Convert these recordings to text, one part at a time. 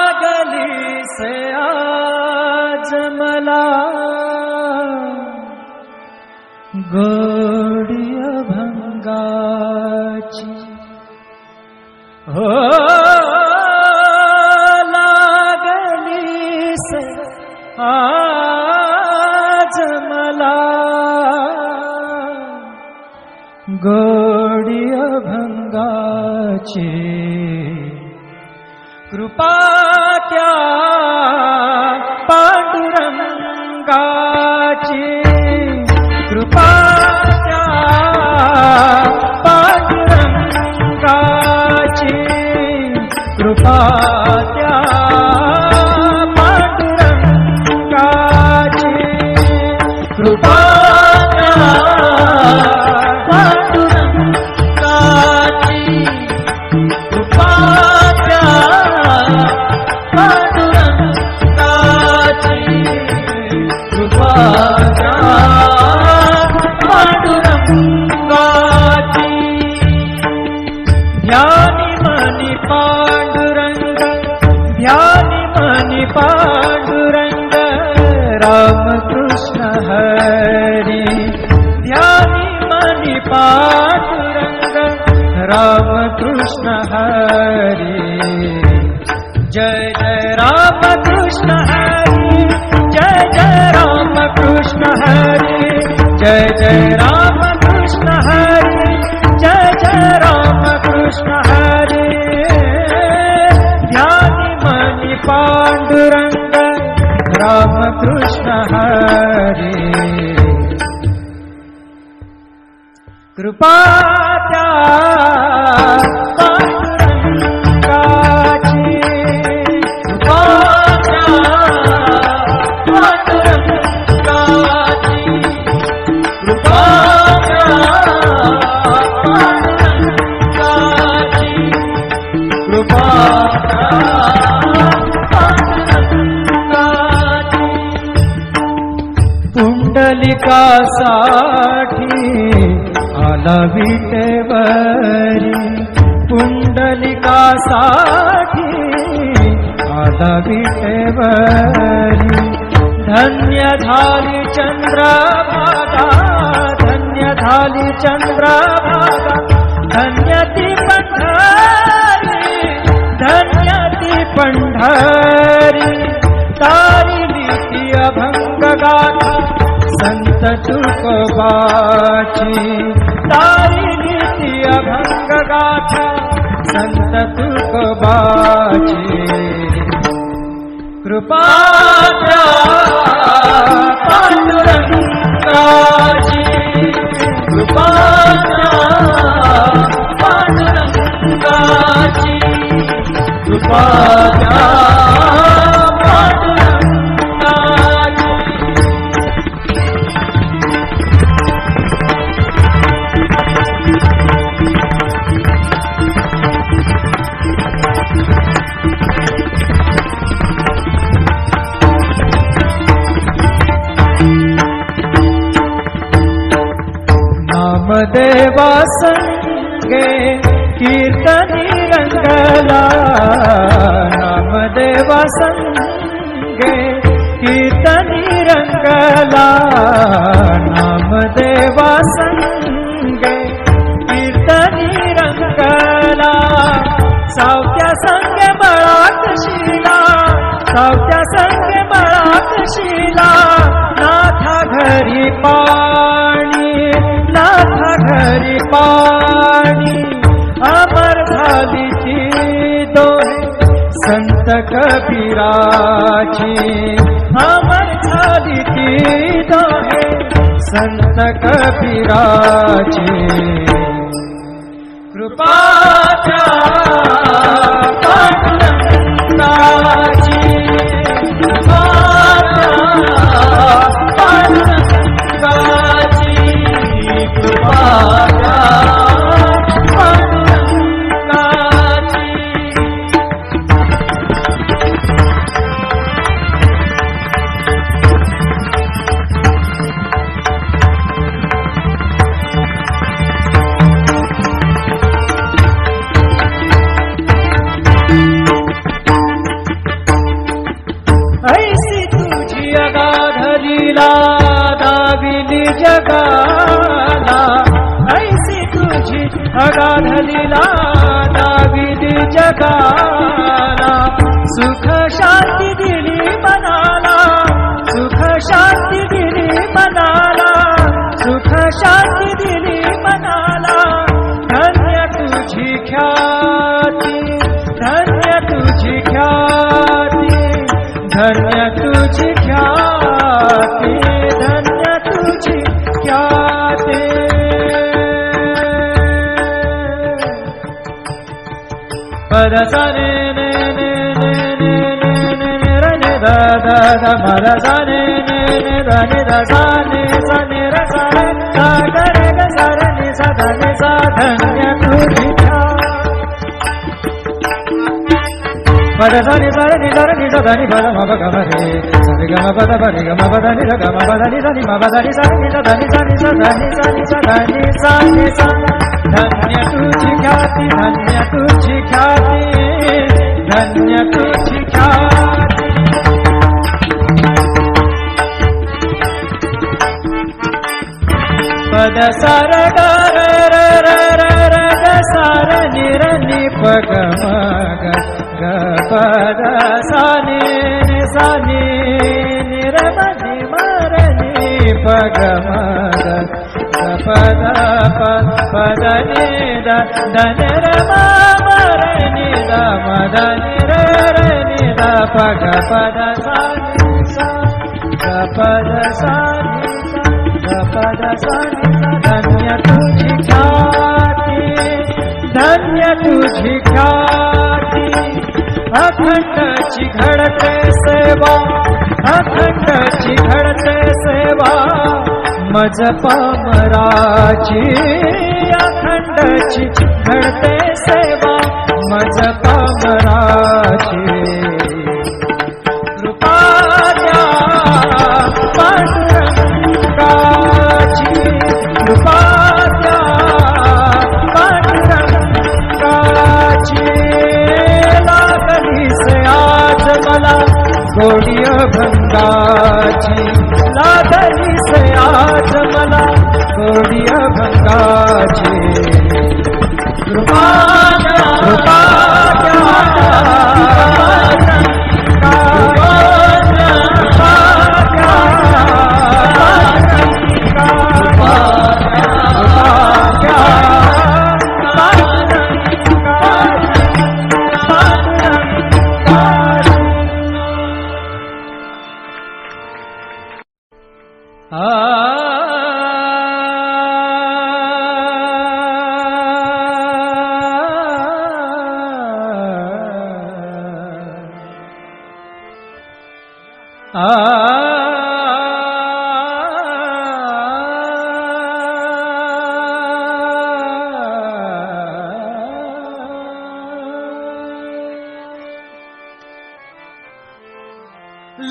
लागली से आज मला गोडी अभंगाची हो लागली से आज मला गोडी अभंगाची कृपा त्या पांडुरंगाची कृपा त्या पांडुरंगाची कृपा त्या पांडुरंगाची कृपा त्या पांडुरंगाची कृपा पांडुरंग राम कृष्ण हरी ध्यानी मनी पांडुरंग राम कृष्ण हरी जय जय राम कृष्ण हरी जय जय राम कृष्ण हरी जय जय राम कृष्ण हरी जय जय राम कृष्ण हरी ध्यानी मनी पांडुरंग राम कृष्ण हरी कृपा त्या पांडुरंगाची कृपा त्या पांडुरंगाची कृपा त्या पांडुरंगाची कृपा पुंडलिकासाठी आला विटेवरी पुंडलिकासाठी आला विटेवरी धन्य झाली चंद्रभागा धन्य झाली चंद्रभागा धन्य ती पंढरी धन्य ती पंढरी तारिली ती अभंग गाथा संत तुकोबाची तारिली ती अभंग गाथा संत तुकोबाची कृपा त्या पांडुरंगाची कृपा त्या पांडुरंगाची कृपा त्या नामदेवा संगे कीर्तनी रंगला नामदेवा संगे कीर्तनी रंगला नामदेवा संगे कीर्तनी रंगला सावत्या संगे बळात शिला सावत्या संगे बळात शिला नाथा घरी पाणी नाथा घरी पाणी अमर झाली ती दोहे संत कबीराची अमर झाली ती दोहे संत कबीराची कृपा त्या पांडुरंगाची कृपा लीला दाविली जगाला, ऐसी तुझी अगाध लीला दाविली जगाला. सुख शांती दिली मनाला, सुख शांती दिली मनाला, सुख शांती दिली मनाला. धन्य तुझी ख्याती, धन्य तुझी ख्याती, धन्य तुझी ख्याती, धन्य तुझी ख्याती. पद सा ने ने ने ने ने ने ने रे ने दा दा दा मा दा सा ने ने ने दा ने दा सा ने सा ने रे सा रे सा ga रे गा सा रे ने सा दा ने सा. धन्य तुझी पद सा नि सा रे नि सा रे नि सा दा नि पद मा प ग म रे सा रे ग म प द प रे ग म प द नि द ग म प द नि सा नि मा प द नि सा नि सा दा नि सा नि सा दा नि सा नि सा दा नि सा नि सा. धन्य तुझी ख्याती, धन्य तुझी ख्याती, धन्य तुझी ख्याती. पद सा र ग र र र र र ग सा र नि र नि प ग म ग ग प द सा नि नि सा नि नि र म नि म र नि प ग म ग ग प द प प द नि द द न र म म र नि द म द नि र र नि द प ग प द सा नि सा ग प द सा नि सा ग प द सा नि. धन्य तुझी ख्याती, धन्य तुझी ख्याती. अखंडची घडते सेवा, अखंडची घडते सेवा मज पामराची. अखंडची घडते सेवा मज पामराची. कृपा द्या पांडुरंगाची, कृपा द्या पांडुरंगाची. लागली से आज मला गोडी अभंगाची, लागली से आज मला गोडी अभंगाची. कृपा द्या, कृपा द्या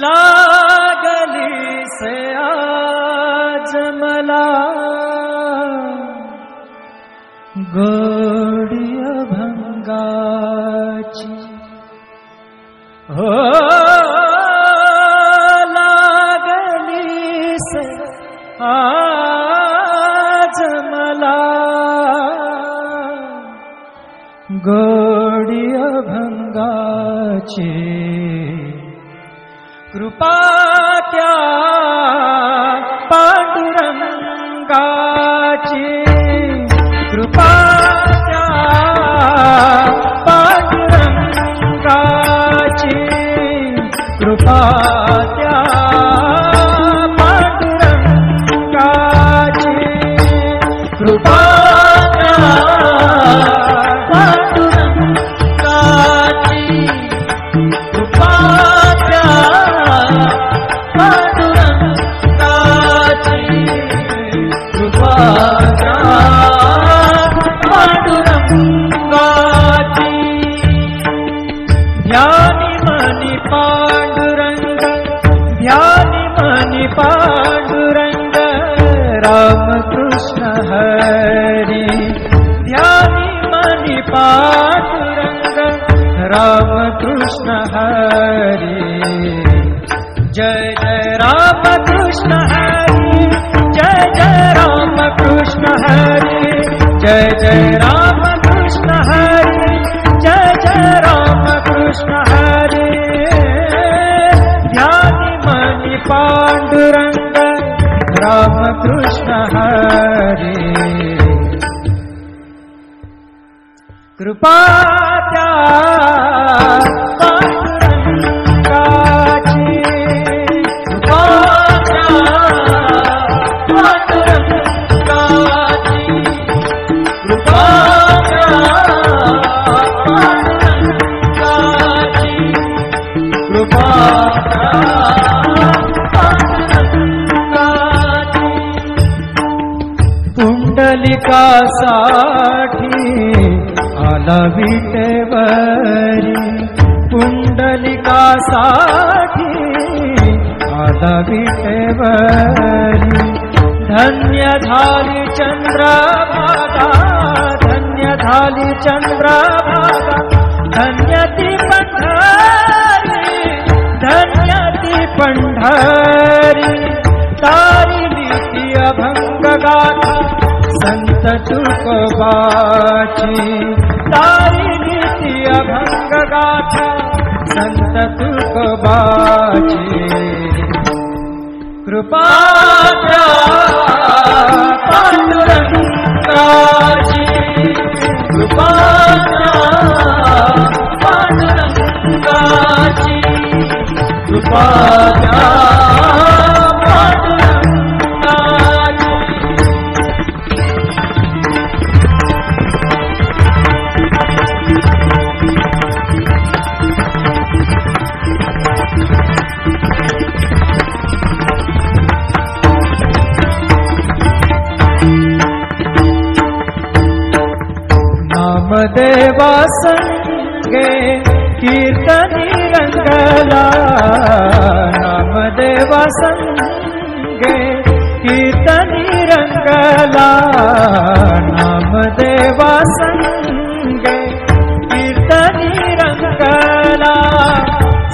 लागली से आज मला गोडी अभंगाची. हो लागली से आज मला गोडी अभंगाची. कृपा त्या पांडुरंगाची, कृपा त्या पांडुरंगाची. कृपा त्या पांडुरंगाची. कृपा त्या पांडुरंगाची. कृपा पांडुरंग राम कृष्ण हरी. ध्यानी मनी पांडुरंग राम कृष्ण हरी. जय जय राम कृष्ण कृष्ण हरि जय जय राम कृष्ण हरि जय जय राम कृष्ण हरि जय जय राम कृष्ण हरि ध्यानि मणि पांडुरंग राम कृष्ण हरि कृपा त्या पांडुरंगाची कृपा त्या पांडुरंगाची कृपा त्या पांडुरंगाची कृपा त्या पांडुरंगाची पुंडलिकासाठी आला विटेवरी पुंडलिकासाठी आला विटेवरी धन्य झाली चंद्रभागा धन्य झाली चंद्रभागा धन्य ती पंढरी धन्य ती पंढरी तारिली ती अभंग गाथा संत तुकोबाची तारिली ती अभंग गाथा संत तुकोबाची कृपा त्या पांडुरंगाची कृपा त्या पांडुरंगाची कृपा त्या नामदेवा संगे कीर्तनी रंगला नामदेवा संगे कीर्तनी रंगला नामदेवा संगे कीर्तनी रंगला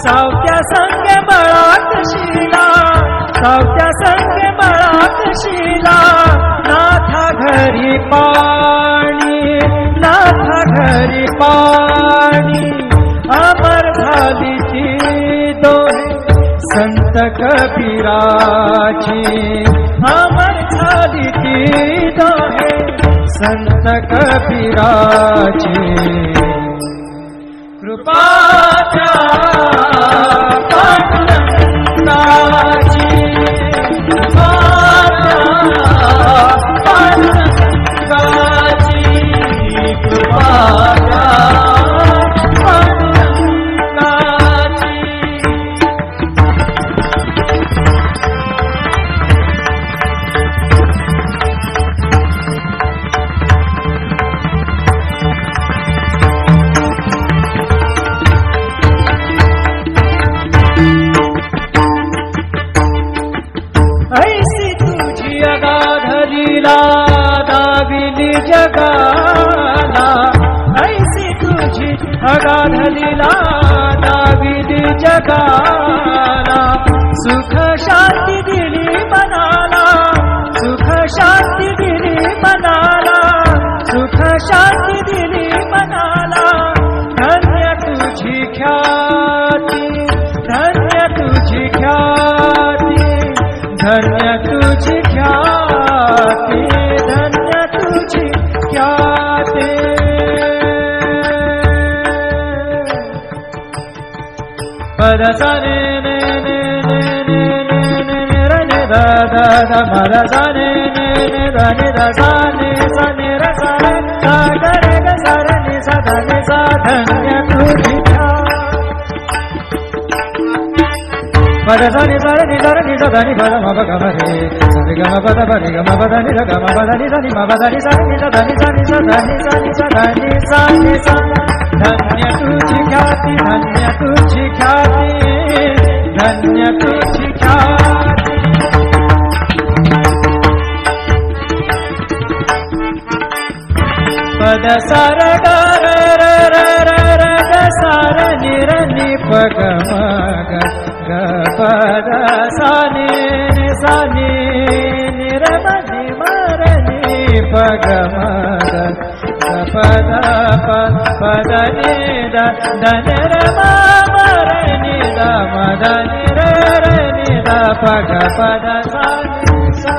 सावत्या संगे बळात शिला सावत्या संगे बळात शिला नाथा घरी पाणी नाथा घरी पाणी अमर झाली ती दोहे संत कबीराची अमर झाली ती दोहे संत कबीराची कृपा त्या पांडुरंगाची कृपा त्या पांडुरंगाची कृपा त्या पांडुरंगाची ऐसी तुझी अगाध लीला दाविली जगाला ऐसी तुझी अगाध लीला दाविली जगाला सुख शांती दिली मनाला सुख शांती दिली मनाला सुख शांती दिली मनाला धन्य तुझी ख्याती धन्य तुझी ख्याती धन्य तुझी ख्याती धन्य तुझी ख्याती पद सा ने ने ने ने ने ने ने ने र ने दा दा दा पद सा ने ने ने दा ने दा सा ने र सा रे सा ग रे ग सा रे नि सा धा नि सा धन्य तुझी पद सा नि सा रे नि सा धा नि पद म प ग म रे सा रे ग म प द प रे ग म प द नि र ग म प द नि सा नि म प द नि सा नि सा धा नि सा नि सा धा नि सा नि सा धा नि सा नि सा धन्य तुझी ख्याती धन्य तुझी ख्याती धन्य तुझी ख्याती पद सार ग र र र र र ग सार नि र नि प ग म ग ग प द सा नि सा नि नि र म नि म र नि प ग म ग प द प प द नि द द नि र म म र नि द म द नि र र नि द प ग प द सा नि सा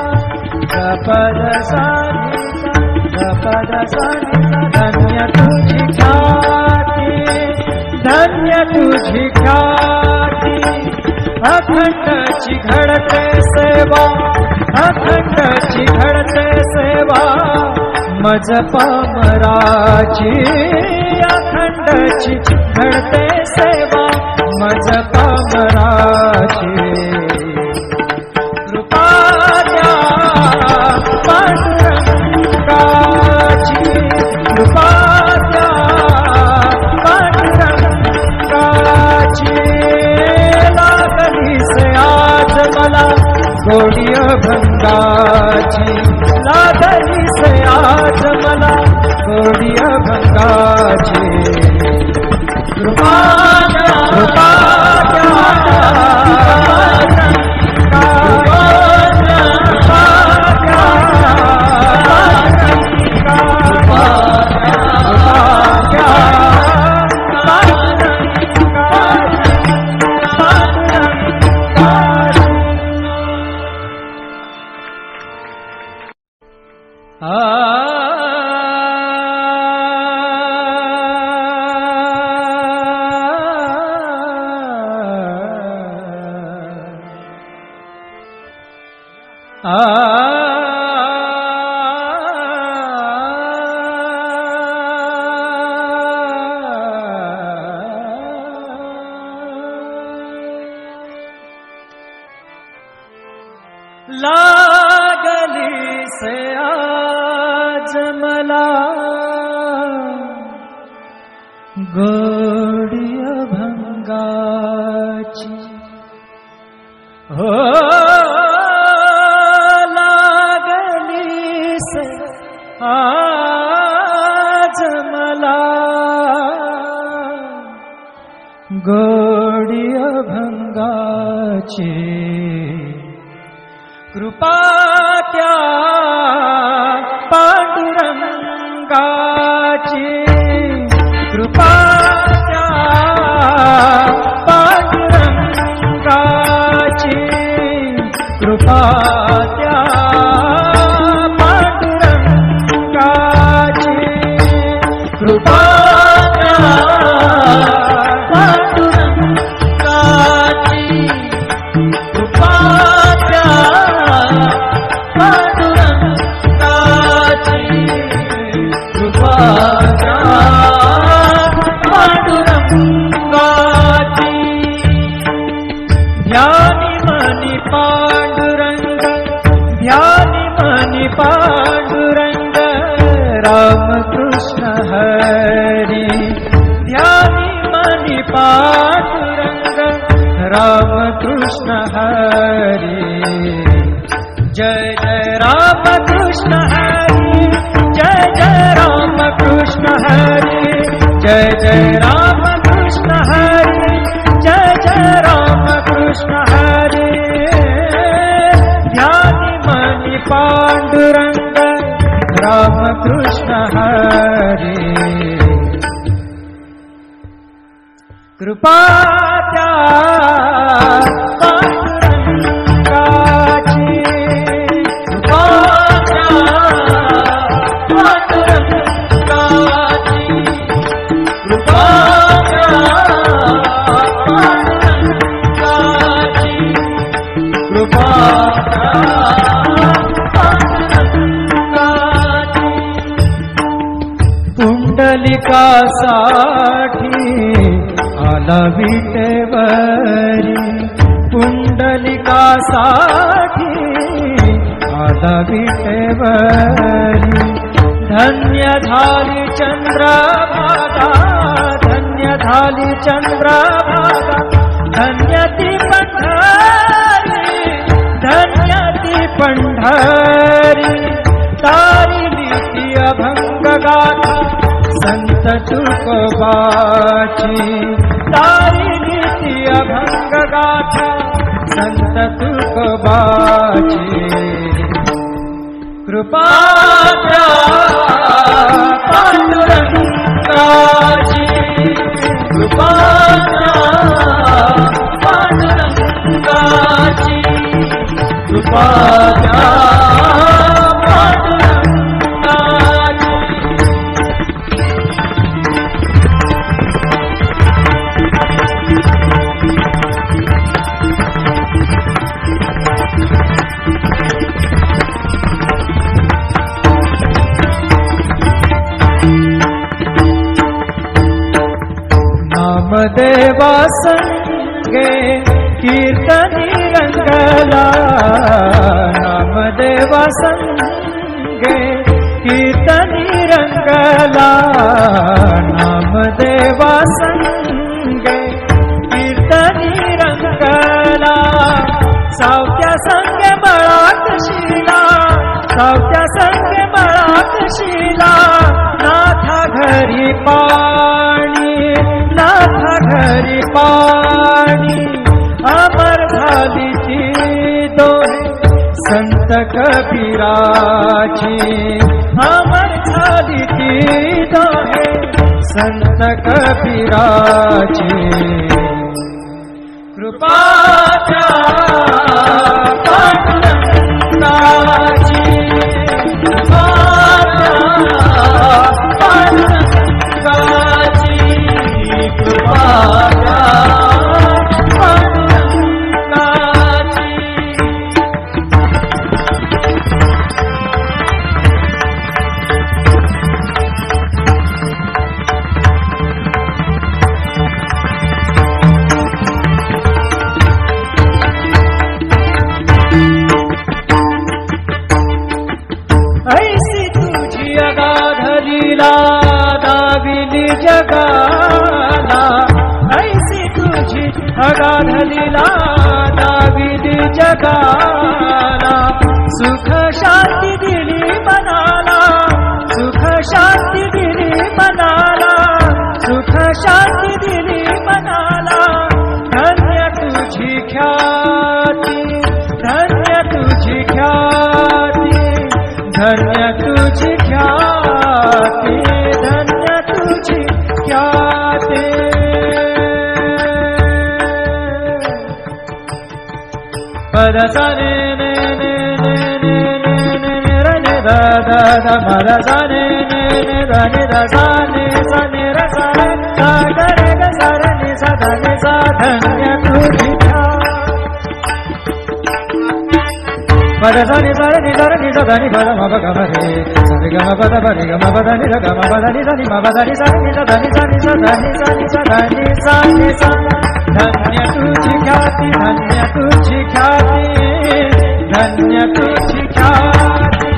ग प द सा नि सा ग प द सा नि सा धन्य तुझी ख्याती धन्य तुझी ख्याती अखंडची घडते सेवा अखंडची घडते सेवा मज पामराची अखंडची घडते सेवा मज पामराची कृपा द्या पांडुरंगाची कृपा द्या पांडुरंगाची लागली से आज मला गोडी अभंगाची लागली से आज मला गोडी अभंगाची कृपा द्या लागली से आज मला गोडी अभंगाची हो लागली से आज मला गोडी अभंगाची कृपा त्या पांडुरंगाची कृपा त्या पांडुरंगाची कृपा त्या पांडुरंगाची कृपा त्या पांडुरंगाची कृपा ध्यानी मनी पांडुरंग ध्यानी मनी पांडुरंग राम कृष्ण हरी ध्यानी मनी पांडुरंग राम कृष्ण हरी जय जय राम कृष्ण हरी जय जय राम कृष्ण हरी जय जय राम कृष्ण हरी जय जय राम कृष्ण हरी ध्यानी मनी पांडुरंग राम कृष्ण हरी कृपा त्या पांडुरंगाची कृपा त्या पांडुरंगाची कृपा त्या पांडुरंगाची कृपा त्या पांडुरंगाची पुंडलिकासाठी आला विटेवरी पुंडलिकासाठी आला विटेवरी धन्य झाली चंद्रभागा धन्य झाली चंद्रभागा धन्य ती पंढरी धन्य ती पंढरी तारिली ती अभंग गाथा संत तुकोबाची तारिली ती अभंग गाथा संत तुकोबाची कृपा त्या पांडुरंगाची कृपा त्या पांडुरंगाची कृपा त्या नामदेवा संगे कीर्तनी रंगला नामदेवा संगे कीर्तनी रंगला नामदेवा संगे कीर्तनी रंगला सावत्या संगे बळात शिला सावत्या संगे बळात शिला नाथा घरी पाणी नाथा घरी पाणी अमर झाली ती दोहे संत कबीराची अमर झाली ती दोहे संत कबीराची कृपा त्या पांडुरंगाची कृपा त्या पांडुरंगाची कृपा त्या पांडुरंगाची ऐसी तुझी अगाध लीला दाविली जगाला ऐसी तुझी अगाध लीला दाविली जगाला सुख शांती दिली मनाला सुख शांती दिली मनाला सुख शांती दिली मनाला धन्य तुझी ख्याती धन्य तुझी ख्याती धन्य तुझी ख्याती धन्य तुझी ख्याती पद सा ने ने ने ने ने ने ने ने र ने दा दा दा म र सा ने ने ने द ने दा सा ने र सा रे सा ग रे ग सा र ने सा ध ने सा धन्य तुझी पद सा नि सा नि सा नि सा ध नि प म प ग म रे सा रे ग म प द प रे ग म प द नि र ग म प द नि सा नि म प द नि सा नि सा ध नि सा नि सा ध नि सा नि सा ध नि सा नि सा धन्य तुझी ख्याती धन्य तुझी ख्याती धन्य तुझी ख्याती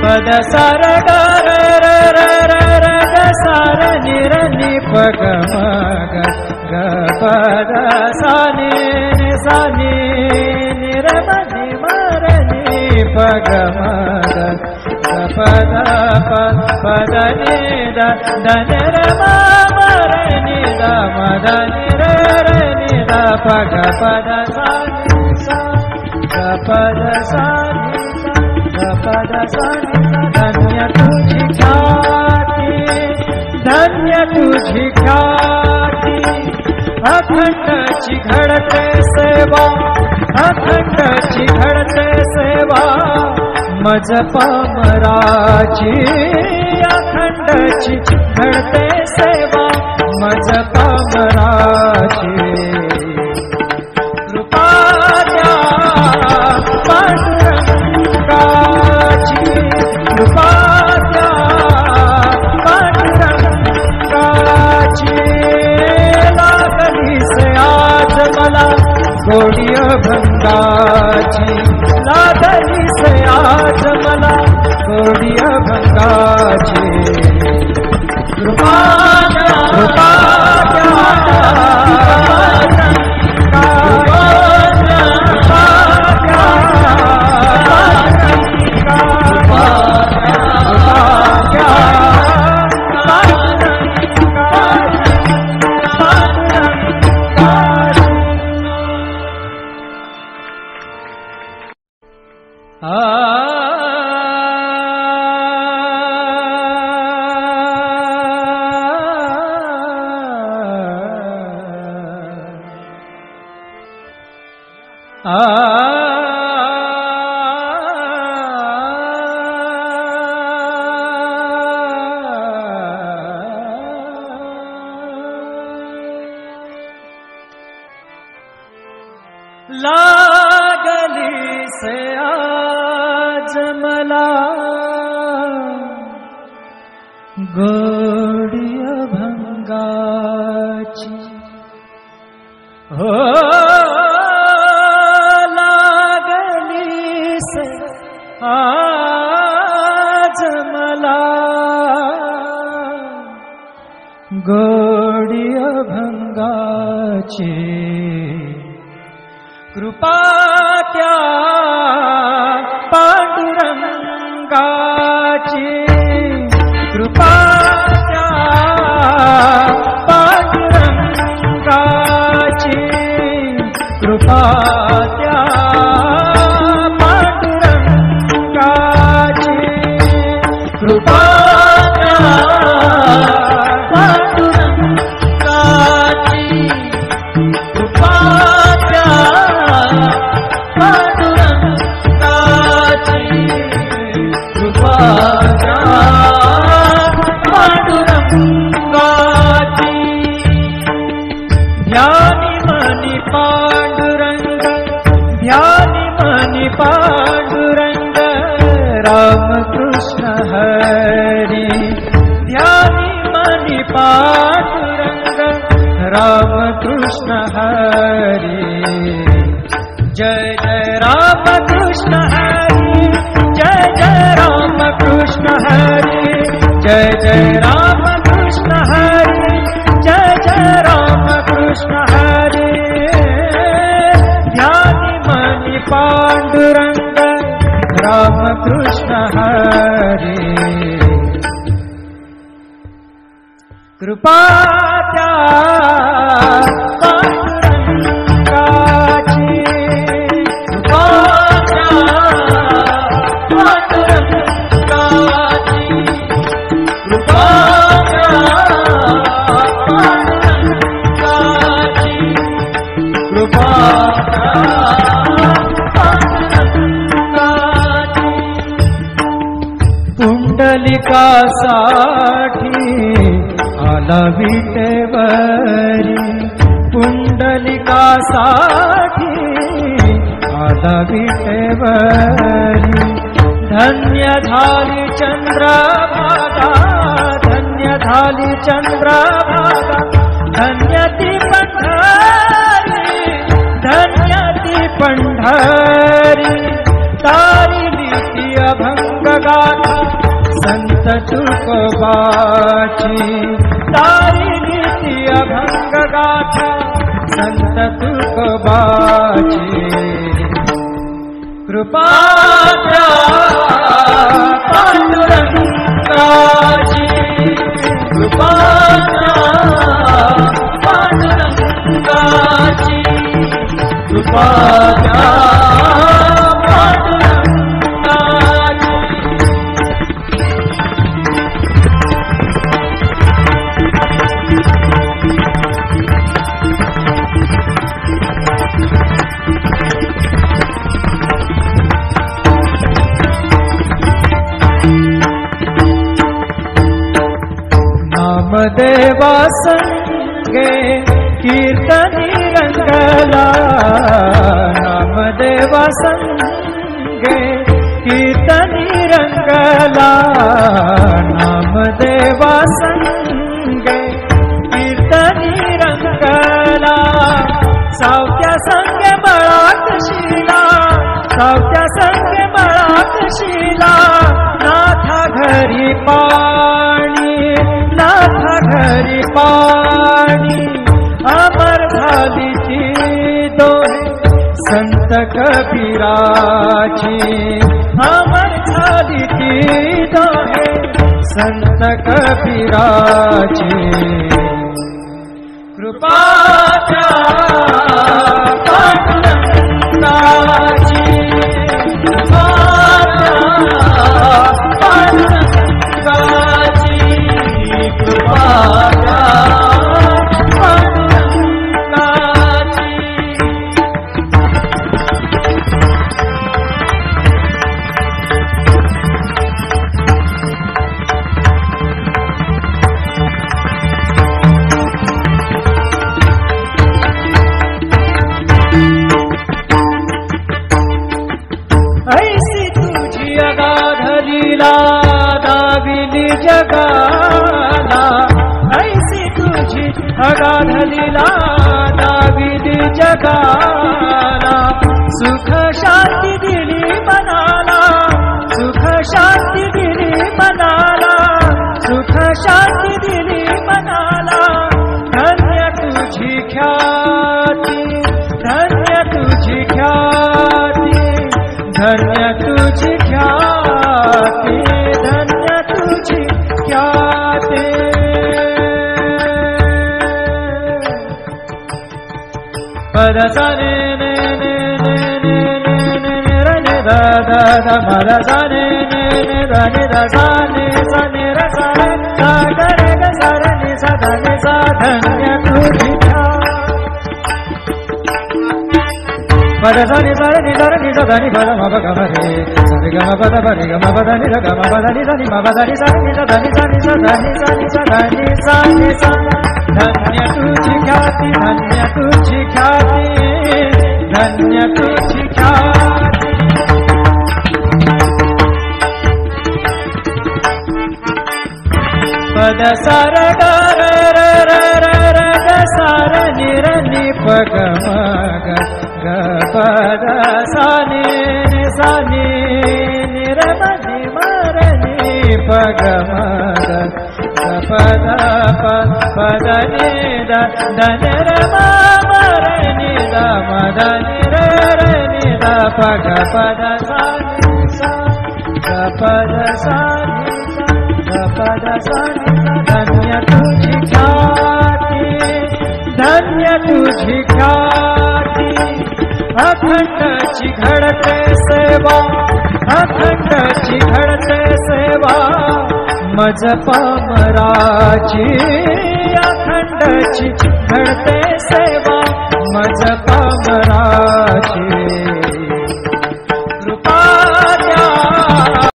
पद सार ग र र र र र ग सार नि र नि प ग म ग ग प द सा नि सा नि र म नि म र नि प ग म ग प द प द नि द द न र म म र नि द म द नि र र नि द प ग प द सा नि सा ग प द सा नि सा ग प द सा नि धन्य तुझी ख्याती धन्य तुझी ख्याती अखंडची घडते सेवा अखंडची घडते सेवा मज पामराची अखंडची घडते सेवा मज पामराची कृपा त्या पांडुरंगाची कृपा त्या पांडुरंगाची लागली से आज मला गोडी अभंगाची लागली से आज मला गोडी अभंगाची कृपा कृपा लागली से आज मला गोडी अभंगाची हो लागली से आज मला गोडी अभंगाची कृपा त्या पांडुरंगाची कृपा त्या पांडुरंगाची कृपा त्या पांडुरंगाची कृपा त्या पांडुरंगाची कृपा त्या पांडुरंगाची कृपा त्या पांडुरंगाची ध्यानी मनी पांडुरंग ध्यानी मनी पांडुरंग रामकृष्ण हरी ध्यानी मनी पांडुरंग रामकृष्ण हरी जय जय रामकृष्ण हरी जय जय रामकृष्ण हरी जय जय रामकृष्ण हरी जय जय रामकृष्ण हरी ध्यानी मनी पांडुरंग रामकृष्ण हरी कृपा त्या पांडुरंगाची कृपा त्या पांडुरंगाची कृपा त्या पांडुरंगाची कृपा त्या पांडुरंगाची पुंडलिकासाठी आला विटेवरी पुंडलिकासाठी आला विटेवरी धन्य झाली चंद्रभागा धन्य झाली चंद्रभागा धन्य ती पंढरी धन्य ती पंढरी तारिली ती अभंग गाथा संत तुकोबाची तारिली ती अभंग गाथा संत तुकोबाची कृपा त्या पांडुरंगाची कृपा त्या पांडुरंगाची कृपा त्या नामदेवा संगे कीर्तनी रंगला नामदेवा संगे कीर्तनी रंगला नामदेवा संगे कीर्तनी रंगला सावत्या संगे बळाक शिला सावत्या संगे बळाक शिला नाथा घरी पाणी नाथा घरी पाणी अमर झाली ती दोहे संत कबीराची अमर झाली ती दोहे संत कबीराची कृपा त्या पांडुरंगाची कृपा त्या पांडुरंगाची कृपा त्या पांडुरंगाची ऐसी तुझी अगाध लीला दाविदी जगाला सुख शांती दिली मनाला सुख शांती दिली मनाला सुख शांती दिली मनाला धन्य तुझी ख्याती धन्य तुझी ख्याती धन्य तुझी ख्याती धन्य तुझी ख्याती पद सा ने ने ने ने ने ने ने रे ने दा दा दा पद सा ने ने ने दा ने दा सा ने रे सा रे सा ग रे ग सा रे नि सा धा नि सा धन्य तुझी पद सा नि सा रे नि सा धा नि पद म प ग म रे सा रे ग म प द प रे ग म प द नि ध ग म प द नि सा नि म प द नि सा नि सा धा नि सा नि सा धा नि सा नि सा धा नि सा नि सा धन्य तुझी ख्याती धन्य तुझी ख्याती धन्य तुझी ख्याती पद सा र ग र र र र र ग सा र नि र नि प ग म ग ग प द सा नि सा नि नि र म नि म र नि प ग म ग प द प द नि द द न र म म र नि द म द नि र र नि द प ग प द सा नि सा ग प द सा नि सा ग प द सा नि धन्य तुझी ख्याती धन्य तुझी ख्याती अखंडची घडते सेवा अखंडची घडते सेवा मज पामराची अखंडची घडते सेवा मज